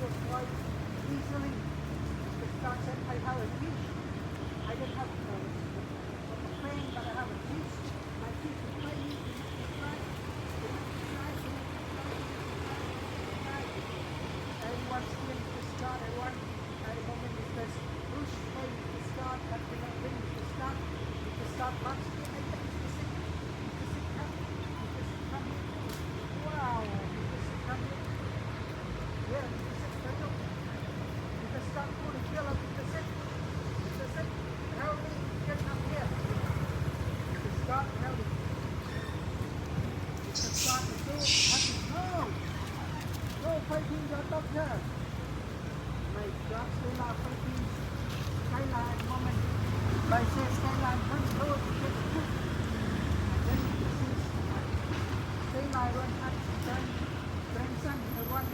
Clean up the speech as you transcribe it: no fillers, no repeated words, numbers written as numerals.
was quite easily to start saying I have a teach. I didn't have a frame, but I have a teach. My teach is playing, it's right, everyone's still to start, everyone at the moment is just push playing to start, but we're not ready to start. To start much. Wow, yeah, because start putting yellow because it healthy get up here. To start healthy. To start to do happy. No fighting your doctor. My God, still not fighting skyline moment. By say skyline first road to get the food. And then this is skyline run up, turn, grandson, the one.